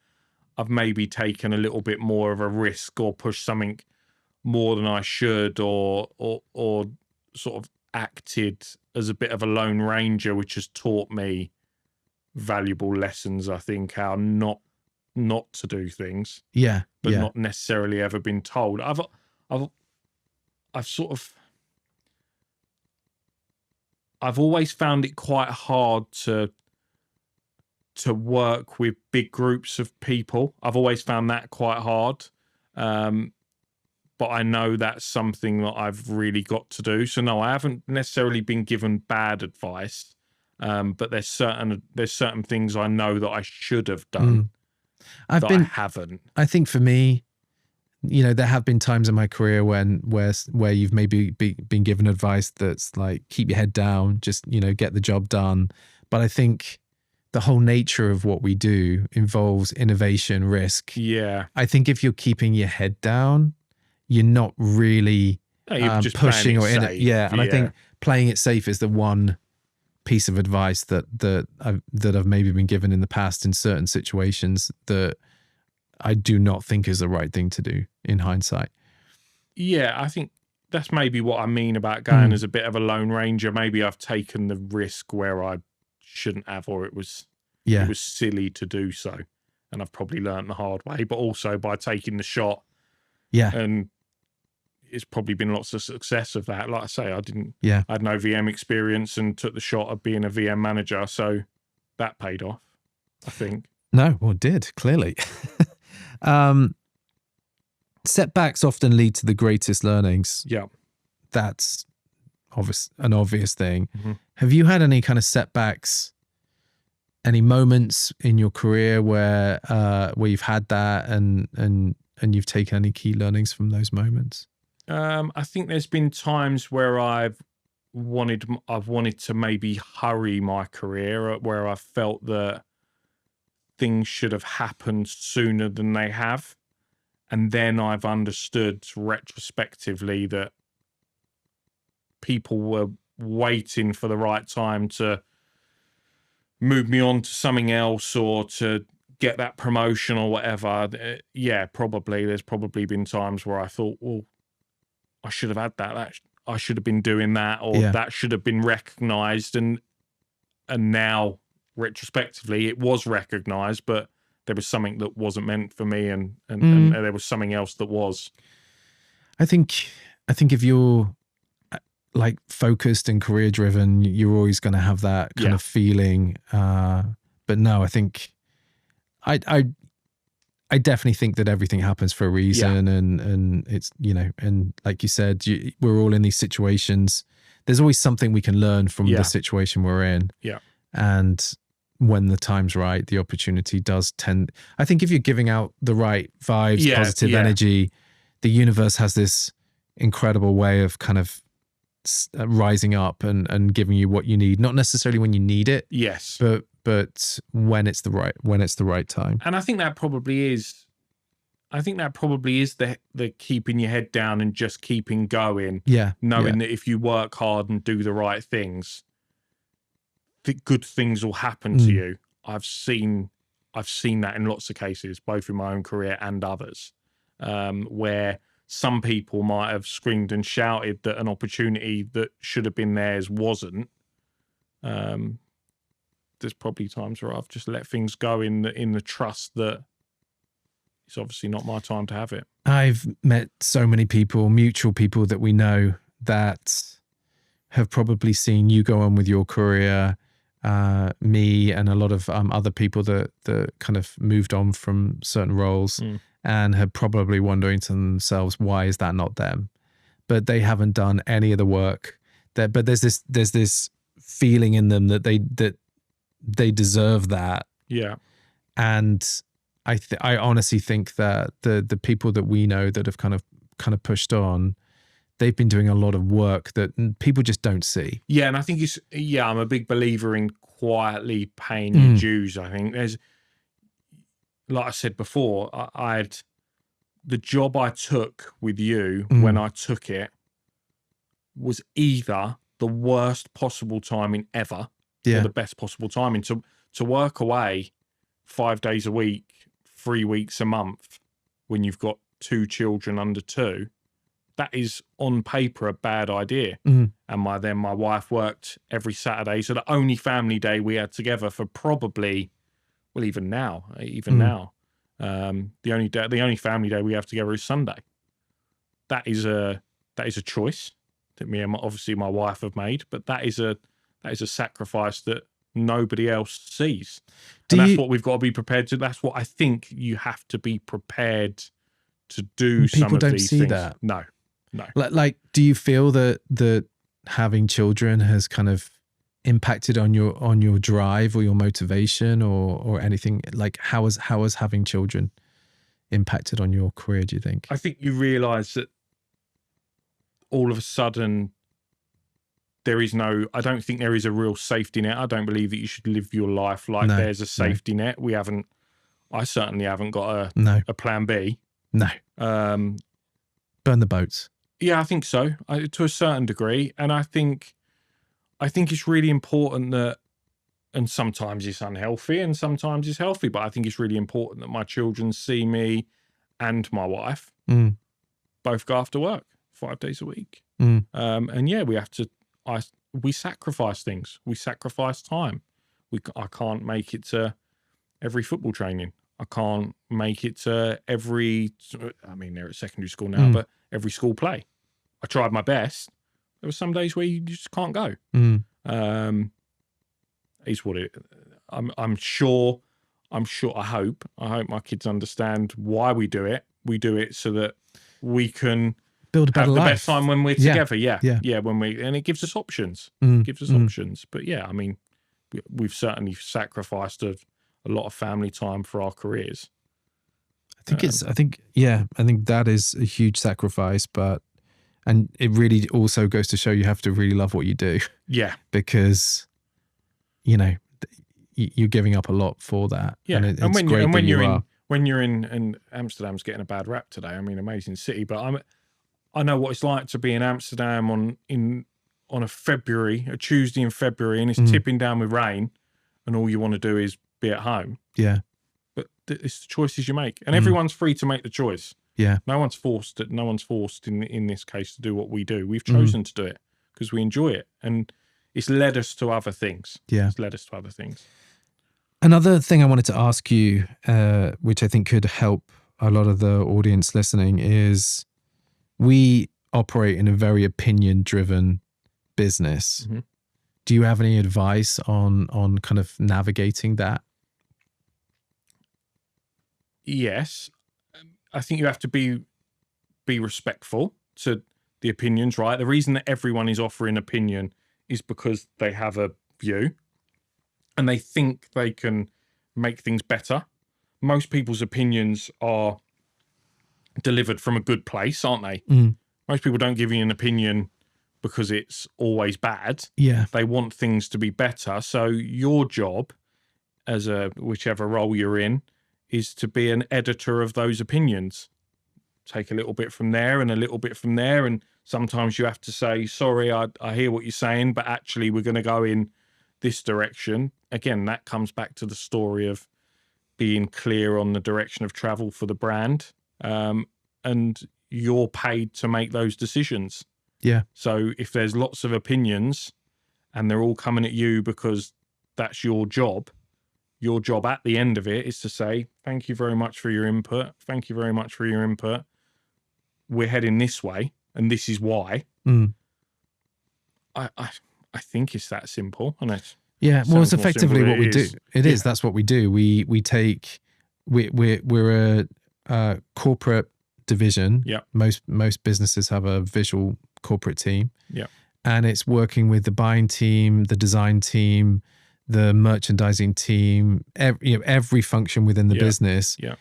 I've maybe taken a little bit more of a risk, or pushed something more than I should, or sort of acted as a bit of a lone ranger, which has taught me valuable lessons. I think how not to do things, but not necessarily ever been told. I've always found it quite hard to work with big groups of people. I've always found that quite hard. But I know that's something that I've really got to do. So no, I haven't necessarily been given bad advice. But there's certain things I know that I should have done. I haven't. I think for me, there have been times in my career where you've maybe been given advice that's like, keep your head down, just, get the job done. But I think the whole nature of what we do involves innovation, risk. Yeah. I think if you're keeping your head down, you're not really You're just pushing or safe. And I think playing it safe is the one piece of advice that I've maybe been given in the past in certain situations that I do not think is the right thing to do in hindsight. Yeah, I think that's maybe what I mean about going as a bit of a lone ranger. Maybe I've taken the risk where I shouldn't have, or it was silly to do so, and I've probably learned the hard way. But also by taking the shot, and it's probably been lots of success of that. Like I say, I had no VM experience and took the shot of being a VM manager, so that paid off, I think. No, well, it did, clearly. Setbacks often lead to the greatest learnings. Yeah. That's an obvious thing. Mm-hmm. Have you had any kind of setbacks, any moments in your career where you've had that and you've taken any key learnings from those moments? I think there's been times where I've wanted to maybe hurry my career, where I felt that things should have happened sooner than they have. And then I've understood retrospectively that people were waiting for the right time to move me on to something else or to get that promotion or whatever. Yeah, probably. There's probably been times where I thought, well, I should have had that. I should have been doing that, or that should have been recognised. And now, retrospectively, it was recognised, but there was something that wasn't meant for me, and there was something else that was. I think if you're like focused and career driven, you're always going to have that kind of feeling. But no, I think I definitely think that everything happens for a reason, and it's and like you said, we're all in these situations. There's always something we can learn from the situation we're in. Yeah, and when the time's right, the opportunity does tend. I think if you're giving out the right vibes, positive energy, the universe has this incredible way of kind of rising up and giving you what you need. Not necessarily when you need it, but when it's the right time. And I think that probably is. I think that probably is the keeping your head down and just keeping going. Yeah, knowing that if you work hard and do the right things, good things will happen to you. I've seen that in lots of cases, both in my own career and others, where some people might have screamed and shouted that an opportunity that should have been theirs wasn't. There's probably times where I've just let things go in the trust that it's obviously not my time to have it. I've met so many people, mutual people that we know, that have probably seen you go on with your career, me and a lot of other people that kind of moved on from certain roles and have probably wondering to themselves, why is that not them? But they haven't done any of the work. But there's this feeling in them that they deserve that. Yeah. And I honestly think that the people that we know that have kind of pushed on, they've been doing a lot of work that people just don't see. Yeah, and I think I'm a big believer in quietly paying your dues. I think there's, like I said before, I had the job I took with you when I took it was either the worst possible timing ever or the best possible timing. To work away 5 days a week, 3 weeks a month when you've got 2 children under 2, that is on paper a bad idea. And my wife worked every Saturday, so the only family day we had together for probably, well, even now, the only family day we have together is Sunday. That is a choice that me and obviously my wife have made, but that is a sacrifice that nobody else sees. And that's what we've got to be prepared to. That's what I think you have to be prepared to do. Some of these things. People don't see that. No. Like, do you feel that having children has kind of impacted on your drive or your motivation or anything? Like, how has having children impacted on your career, do you think? I think you realise that all of a sudden I don't think there is a real safety net. I don't believe that you should live your life like there's a safety net. I certainly haven't got a plan B. No. Burn the boats. Yeah, I think so, to a certain degree. And I think it's really important that, and sometimes it's unhealthy and sometimes it's healthy, but I think it's really important that my children see me and my wife both go after work 5 days a week. And yeah, we sacrifice things. We sacrifice time. I can't make it to every football training. I can't make it to they're at secondary school now, but every school play. I tried my best. There were some days where you just can't go. Is what it. I'm sure. I hope my kids understand why we do it. We do it so that we can build a better have the life. best time when we're together. Yeah. And it gives us options. Options. But yeah, I mean, we've certainly sacrificed a lot of family time for our careers. I think that is a huge sacrifice, and it really also goes to show you have to really love what you do. Yeah. Because, you're giving up a lot for that. Yeah. And when you're in Amsterdam's getting a bad rap today. I mean, amazing city, but I know what it's like to be in Amsterdam on a Tuesday in February, and it's tipping down with rain, and all you want to do is be at home. Yeah. But it's the choices you make, and everyone's free to make the choice. Yeah. No one's forced in this case to do what we do. We've chosen to do it because we enjoy it, and it's led us to other things. Yeah. It's led us to other things. Another thing I wanted to ask you, which I think could help a lot of the audience listening, is we operate in a very opinion-driven business. Mm-hmm. Do you have any advice on kind of navigating that? Yes. I think you have to be respectful to the opinions, right? The reason that everyone is offering opinion is because they have a view and they think they can make things better. Most people's opinions are delivered from a good place, aren't they? Most people don't give you an opinion because it's always bad. Yeah. They want things to be better. So your job as whichever role you're in is to be an editor of those opinions. Take a little bit from there and a little bit from there. And sometimes you have to say, sorry, I hear what you're saying, but actually we're going to go in this direction. Again, that comes back to the story of being clear on the direction of travel for the brand. And you're paid to make those decisions. Yeah. So if there's lots of opinions and they're all coming at you because that's your job at the end of it is to say, thank you very much for your input. Thank you very much for your input. We're heading this way and this is why. I think it's that simple. And it's it's effectively what we do. It is. That's what we do. We're a corporate division. Yeah. Most businesses have a visual corporate team. Yeah. And it's working with the buying team, the design team, the merchandising team, every function within the business. Yeah.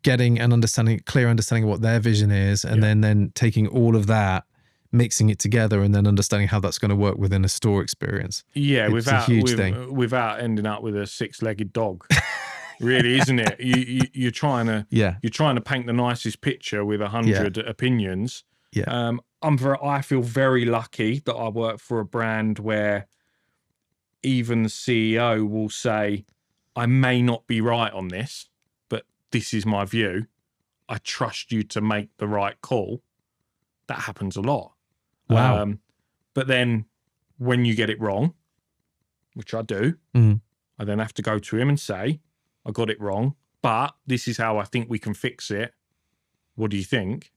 Getting an clear understanding of what their vision is, and then taking all of that, mixing it together, and then understanding how that's going to work within a store experience. Yeah, it's a huge thing. Without ending up with a 6-legged dog. Really, isn't it? You're trying to paint the nicest picture with 100 opinions. Yeah. I feel very lucky that I work for a brand where even the CEO will say, I may not be right on this, but this is my view. I trust you to make the right call. That happens a lot. Wow. But then when you get it wrong, which I do, I then have to go to him and say, I got it wrong, but this is how I think we can fix it. What do you think?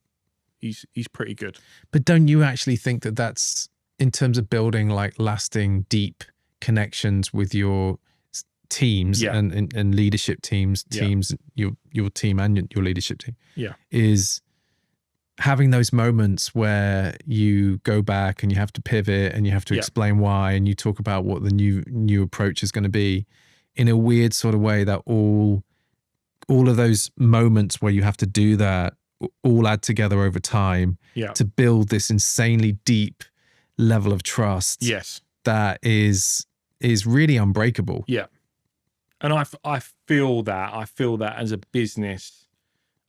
He's pretty good. But don't you actually think that that's, in terms of building like lasting, deep connections with your teams and leadership teams, your team and your leadership team, is having those moments where you go back and you have to pivot and you have to explain why, and you talk about what the new approach is going to be in a weird sort of way that all all of those moments where you have to do that all add together over time Yeah. to build this insanely deep level of trust. Yes. That is really unbreakable. Yeah. And I feel that. I feel that as a business,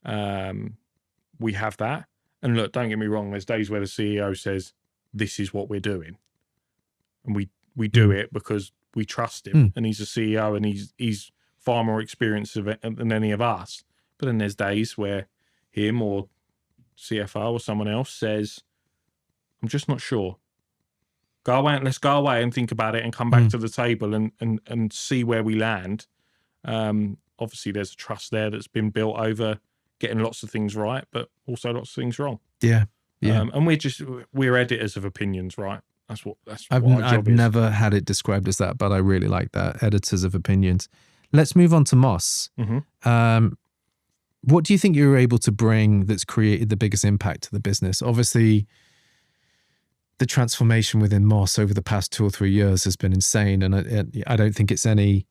we have that. And look, don't get me wrong, there's days where the CEO says, this is what we're doing. And we do it because we trust him. And he's a CEO and he's far more experienced of it than any of us. But then there's days where him or CFO or someone else says, I'm just not sure. Let's go away and think about it and come back to the table and see where we land. Obviously there's a trust there that's been built over getting lots of things right, but also lots of things wrong. Yeah. Yeah. And we're editors of opinions, right? That's what I've our job is. never had it described as that, but I really like that. Editors of opinions. Let's move on to Moss. What do you think you were able to bring that's created the biggest impact to the business? Obviously, the transformation within Moss over the past 2 or 3 years has been insane. And I don't think it's any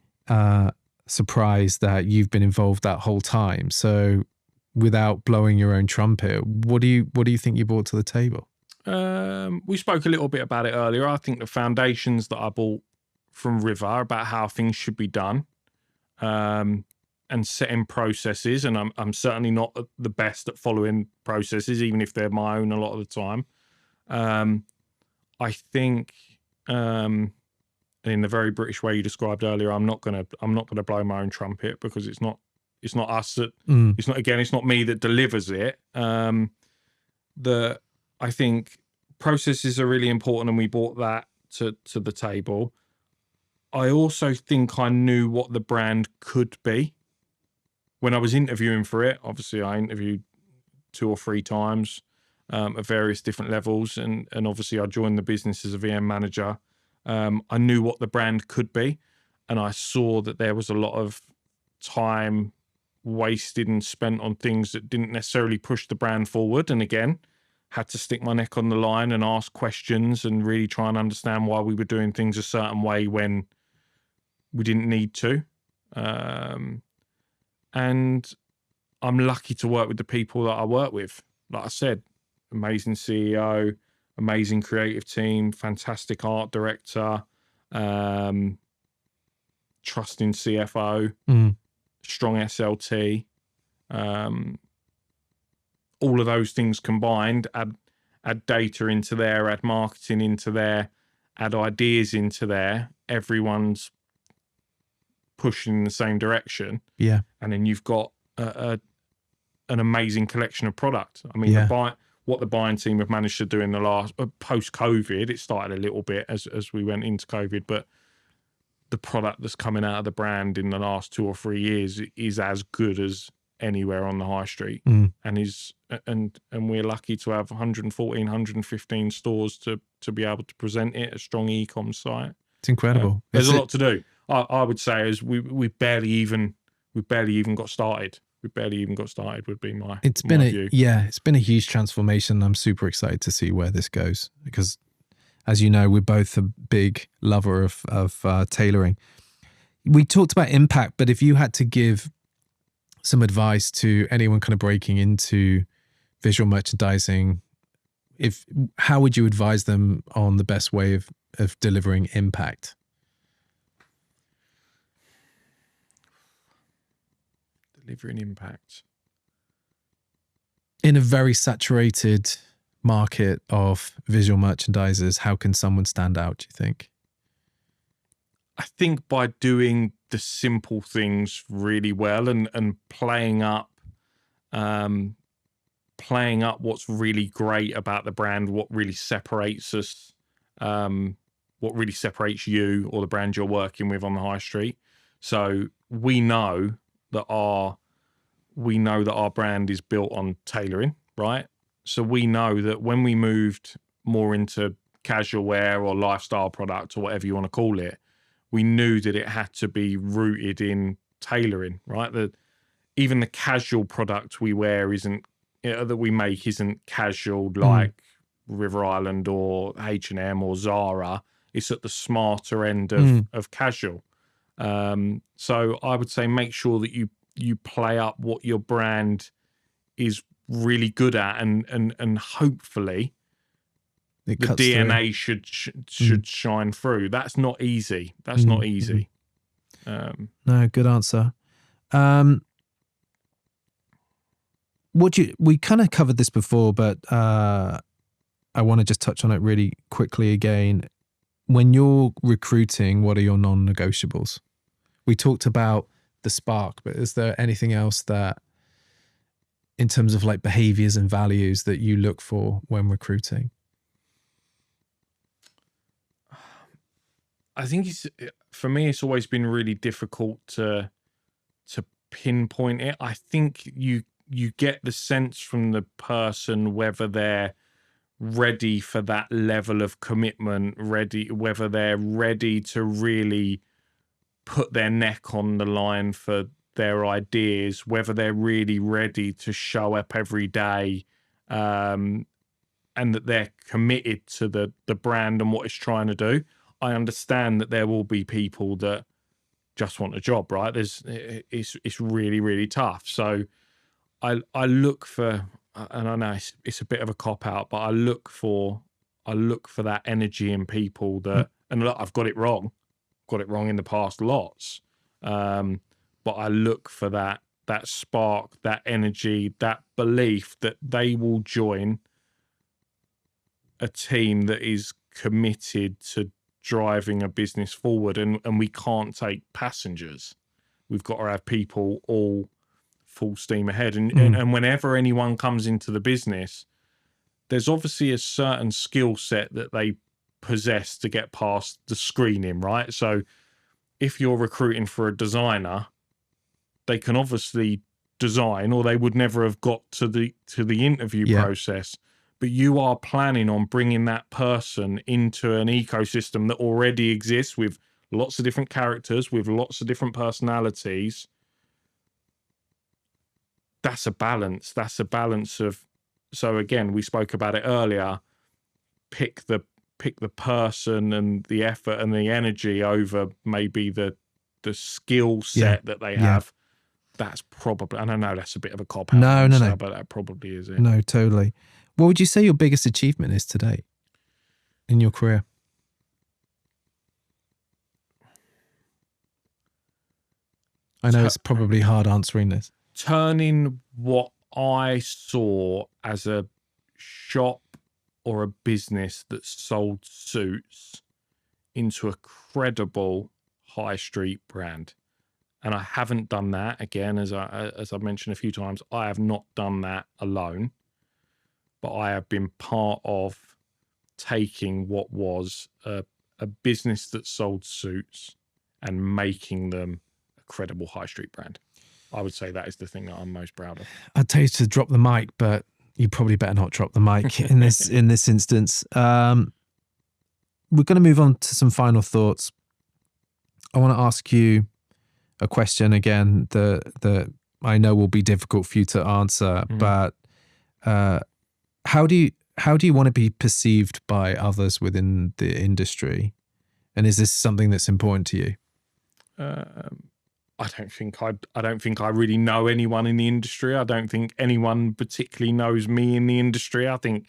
surprise that you've been involved that whole time. So without blowing your own trumpet, what do you think you brought to the table? We spoke a little bit about it earlier. I think the foundations that I bought from River about how things should be done, and setting processes. And I'm certainly not the best at following processes, even if they're my own a lot of the time. I think, in the very British way you described earlier, I'm not gonna blow my own trumpet, because it's not us that it's not me that delivers it. I think processes are really important, and we brought that to the table. I also think I knew what the brand could be when I was interviewing for it. Obviously, I interviewed 2 or 3 times at various different levels, and obviously I joined the business as a VM manager. I knew what the brand could be, and I saw that there was a lot of time wasted and spent on things that didn't necessarily push the brand forward. And again, had to stick my neck on the line and ask questions and really try and understand why we were doing things a certain way when we didn't need to. And I'm lucky to work with the people that I work with. Like I said, amazing CEO, amazing creative team, fantastic art director, trusting CFO, strong SLT. All of those things combined, add data into there, add marketing into there, add ideas into there. Everyone's pushing in the same direction. Yeah. And then you've got an amazing collection of product. I mean, what the buying team have managed to do in the last post-COVID, it started a little bit as we went into COVID, but the product that's coming out of the brand in the last 2 or 3 years is as good as anywhere on the high street, and we're lucky to have 114, 115 stores to be able to present it, a strong e-com site. It's incredible. There's a lot to do. I would say as we barely even got started. We barely even got started would be my view. It's been a huge transformation. I'm super excited to see where this goes, because as you know, we're both a big lover of tailoring. We talked about impact, but if you had to give some advice to anyone kind of breaking into visual merchandising, how would you advise them on the best way of delivering impact? Delivering impact in a very saturated market of visual merchandisers, how can someone stand out, do you think? I think by doing the simple things really well and playing up what's really great about the brand, what really separates us, what really separates you or the brand you're working with on the high street. So we know that our brand is built on tailoring, right? So we know that when we moved more into casual wear or lifestyle product or whatever you want to call it, we knew that it had to be rooted in tailoring, right? That even the casual product we wear that we make isn't casual like River Island or H&M or Zara. It's at the smarter end of casual. So I would say make sure that you play up what your brand is really good at, and hopefully It the cuts DNA should shine through. That's not easy. That's not easy. No, good answer. We kind of covered this before, but I want to just touch on it really quickly again. When you're recruiting, what are your non-negotiables? We talked about the spark, but is there anything else that, in terms of like behaviors and values, that you look for when recruiting? I think for me, it's always been really difficult to pinpoint it. I think you get the sense from the person whether they're ready for that level of commitment, whether they're ready to really put their neck on the line for their ideas, whether they're really ready to show up every day, and that they're committed to the brand and what it's trying to do. I understand that there will be people that just want a job, right? It's really, really tough. So I look for, and I know it's a bit of a cop out, but I look for that energy in people that, and look, I've got it wrong in the past lots, but I look for that spark, that energy, that belief that they will join a team that is committed to driving a business forward, and we can't take passengers. We've got to have people all full steam ahead, and whenever anyone comes into the business, there's obviously a certain skill set that they possess to get past the screening, right? So if you're recruiting for a designer, they can obviously design, or they would never have got to the interview process. But you are planning on bringing that person into an ecosystem that already exists with lots of different characters, with lots of different personalities. That's a balance. That's a balance of, so again, we spoke about it earlier, pick the person and the effort and the energy over maybe the skill set that they have. That's probably, and I know that's a bit of a cop out No, but that probably is it. No, totally. What would you say your biggest achievement is today in your career? I know it's probably hard answering this. Turning what I saw as a shop or a business that sold suits into a credible high street brand. And I haven't done that, again, as I've mentioned a few times, I have not done that alone. But I have been part of taking what was a business that sold suits and making them a credible high street brand. I would say that is the thing that I'm most proud of. I'd tell you to drop the mic, but you probably better not drop the mic in this instance. We're going to move on to some final thoughts. I want to ask you a question again that I know will be difficult for you to answer, but how do you want to be perceived by others within the industry? And is this something that's important to you? I don't think I really know anyone in the industry. I don't think anyone particularly knows me in the industry. I think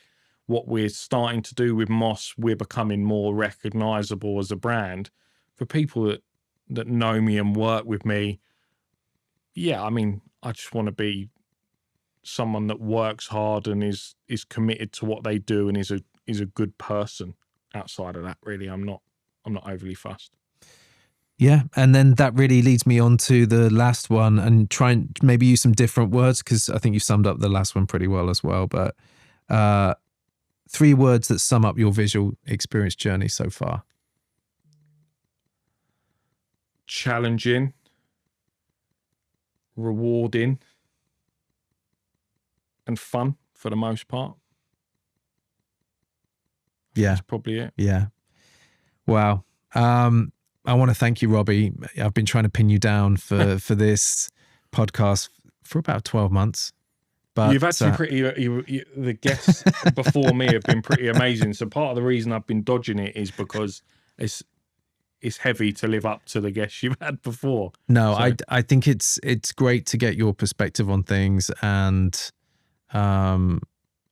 what we're starting to do with Moss, we're becoming more recognizable as a brand for people that know me and work with me. Yeah, I mean, I just want to be someone that works hard and is committed to what they do and is a good person. Outside of that, really, I'm not overly fussed. Yeah, and then that really leads me on to the last one, and try and maybe use some different words, because I think you summed up the last one pretty well as well. But 3 words that sum up your visual experience journey so far. Challenging, rewarding, and fun for the most part. Yeah, that's probably it. Yeah. Wow. I want to thank you, Robbi. I've been trying to pin you down for this podcast for about 12 months. But you've actually the guests before me have been pretty amazing. So part of the reason I've been dodging it is because it's heavy to live up to the guests you've had before. No, So- I think it's great to get your perspective on things, and I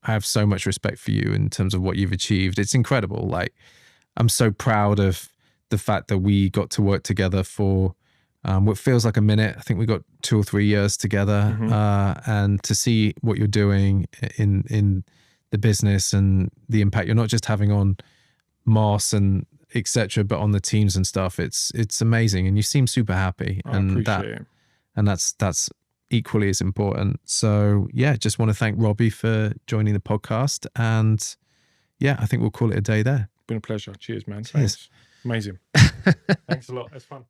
have so much respect for you in terms of what you've achieved. It's incredible. Like, I'm so proud of the fact that we got to work together for what feels like a minute. I think we got 2 or 3 years together, and to see what you're doing in the business and the impact you're not just having on Moss and etc., but on the teams and stuff. It's amazing, and you seem super happy, I and appreciate it. that's equally as important. So yeah, just want to thank Robbi for joining the podcast, and yeah, I think we'll call it a day there. Been a pleasure. Cheers, man. Cheers. Thanks. Amazing. Thanks a lot. That's fun.